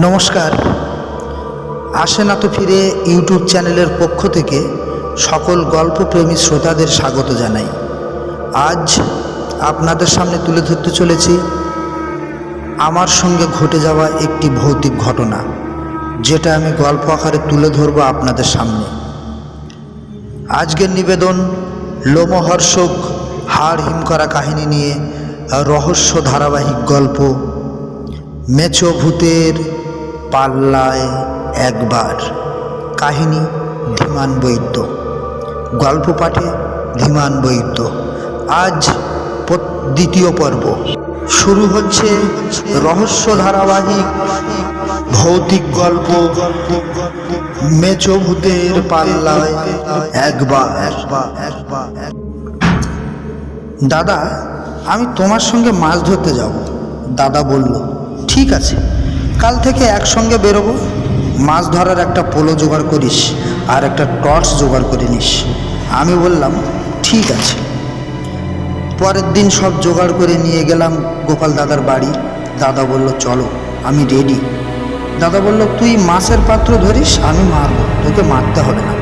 নমস্কার। আসে না তো ফিরে ইউটিউব চ্যানেলের পক্ষ থেকে সকল গল্পপ্রেমী শ্রোতাদের স্বাগত জানাই। আজ আপনাদের সামনে তুলে ধরতে চলেছি আমার সঙ্গে ঘটে যাওয়া একটি ভৌতিক ঘটনা, যেটা আমি গল্প আকারে তুলে ধরব আপনাদের সামনে। আজকের নিবেদন লোমহর্ষক হাড় হিম করা কাহিনী নিয়ে রহস্য ধারাবাহিক গল্প মেছো ভূতের পাল্লায় একবার। কাহিনী ধীমান বৈদ্য, গল্প পাঠে ধীমান বৈদ্য। আজ দ্বিতীয় পর্ব শুরু হচ্ছে। রহস্য ধারাবাহিক ভৌতিক গল্প মেছো ভূতের পাল্লায় একবার। দাদা, আমি তোমার সঙ্গে মাছ ধরতে যাব। দাদা বলল, ঠিক আছে, কাল থেকে একসঙ্গে বেরোবো। মাছ ধরার একটা পোলো জোগাড় করিস আর একটা টর্চ জোগাড় করে নিস। আমি বললাম, ঠিক আছে। পরের দিন সব জোগাড় করে নিয়ে গেলাম গোপাল দাদার বাড়ি। দাদা বলল, চলো, আমি রেডি। দাদা বলল, তুই মাছের পাত্র ধরিস, আমি মারব, তোকে মারতে হবে না।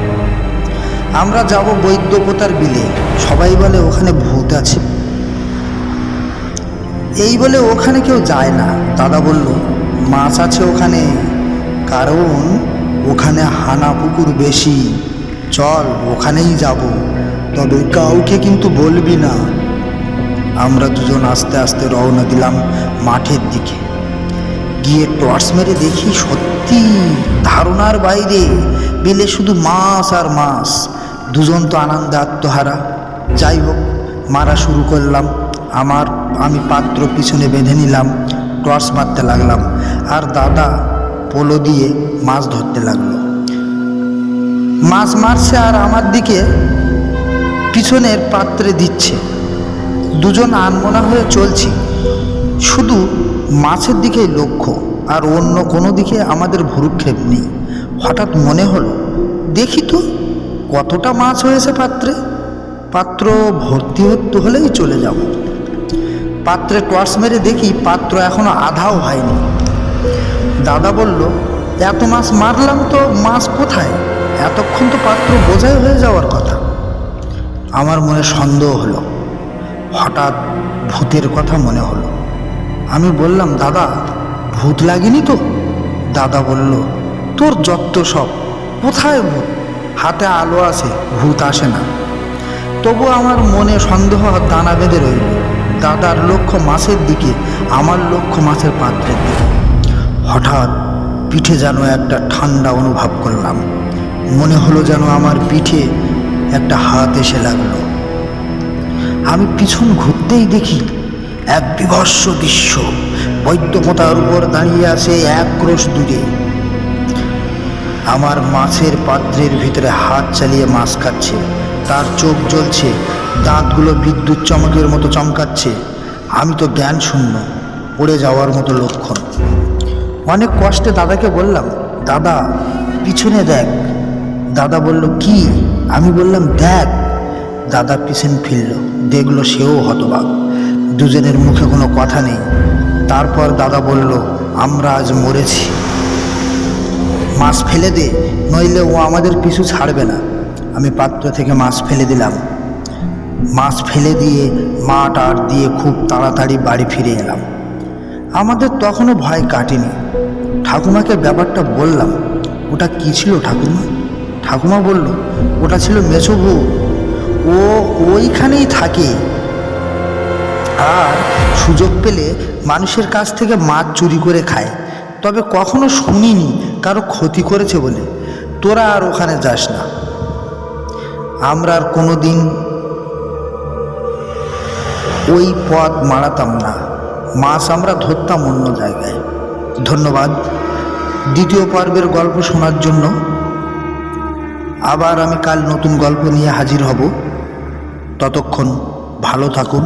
আমরা যাব বৈদ্যপোতার বিলে। সবাই বলে ওখানে ভূত আছে, এই বলে ওখানে কেউ যায় না। দাদা বলল, মাছ আছে ওখানে, কারণ ওখানে হানা পুকুর বেশি। চল, ওখানেই যাব, তবে কাউকে কিন্তু বলবি না। আমরা দুজন আস্তে আস্তে রওনা দিলাম মাঠের দিকে। গিয়ে টর্চ মেরে দেখি সত্যি ধারণার বাইরে, বিলে শুধু মাছ আর মাছ। দুজন তো আনন্দে আত্মহারা। যাই হোক, মারা শুরু করলাম। আমি পাত্র পিছনে বেঁধে নিলাম, টর্চ মারতে লাগলাম, আর দাদা পোলো দিয়ে মাছ ধরতে লাগলো। মাছ মারছে আর আমার দিকে পিছনের পাত্রে দিচ্ছে। দুজন আনমনা হয়ে চলছি, শুধু মাছের দিকেই লক্ষ্য, আর অন্য কোনো দিকে আমাদের ভ্রুক্ষেপ নেই। হঠাৎ মনে হলো, দেখি তো কতটা মাছ হয়েছে পাত্রে। পাত্র ভর্তি হলেই চলে যাব। পাত্রে টর্চ মেরে দেখি পাত্র এখনো আধাও হয়নি। দাদা বলল, এত মাছ মারলাম তো মাছ কোথায়? এতক্ষণ তো পাত্র বোঝাই হয়ে যাওয়ার কথা। আমার মনে সন্দেহ হলো। হঠাৎ ভূতের কথা মনে হলো। আমি বললাম, দাদা, ভূত লাগেনি তো? দাদা বলল, তোর যত সব, কোথায় ভূত? হাতে আলো আছে, ভূত আসে না। তবু আমার মনে সন্দেহ দানা বেঁধে রইল। দাদার লক্ষ্য মাছের দিকে, আমার লক্ষ্য মাছের পাত্রের দিকে। হঠাৎ পিঠে যেন একটা ঠান্ডা অনুভব করলাম। মনে হলো যেন আমার পিঠে একটা হাত এসে লাগলো। আমি পিছন ঘুরতেই দেখি এক বিভৎস দৃশ্য। বৈদ্যপোতার উপর দাঁড়িয়ে আছে এক ক্রোশ দূরে। আমার মাছের পাত্রের ভিতরে হাত চালিয়ে মাছ খাচ্ছে। তার চোখ জ্বলছে, দাঁতগুলো বিদ্যুৎ চমকের মতো চমকাচ্ছে। আমি তো জ্ঞান শূন্য, পড়ে যাওয়ার মতো লক্ষণ। অনেক কষ্টে দাদাকে বললাম, দাদা, পিছনে দেখ। দাদা বলল, কি? আমি বললাম, দেখ। দাদা পিছন ফিরল, দেখলো সেও হতবাক। দুজনের মুখে কোনো কথা নেই। তারপর দাদা বলল, আমরা আজ মরেছি, মাছ ফেলে দে, নইলে ও আমাদের পিছু ছাড়বে না। আমি পাত্র থেকে মাছ ফেলে দিলাম। মাছ ফেলে দিয়ে মাঠ আট দিয়ে খুব তাড়াতাড়ি বাড়ি ফিরে এলাম। আমাদের তখনও ভয় কাটেনি। ঠাকুমাকে ব্যাপারটা বললাম। ওটা কি ছিল ঠাকুমা? ঠাকুমা বলল, ওটা ছিল মেছো ভূত। ও ওইখানেই থাকে, আর সুযোগ পেলে মানুষের কাছ থেকে মাছ চুরি করে খায়। তবে কখনো শুনিনি কারো ক্ষতি করেছে বলে। তোরা আর ওখানে যাস না। আমরা আর কোনো দিন ওই পথ মারাতাম না। মাছ আমরা ধরতাম অন্য জায়গায়। ধন্যবাদ। দ্বিতীয় পর্বের গল্প শোনার জন্য আবার আমি কাল নতুন গল্প নিয়ে হাজির হব। ততক্ষণ ভালো থাকুন,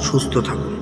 সুস্থ থাকুন।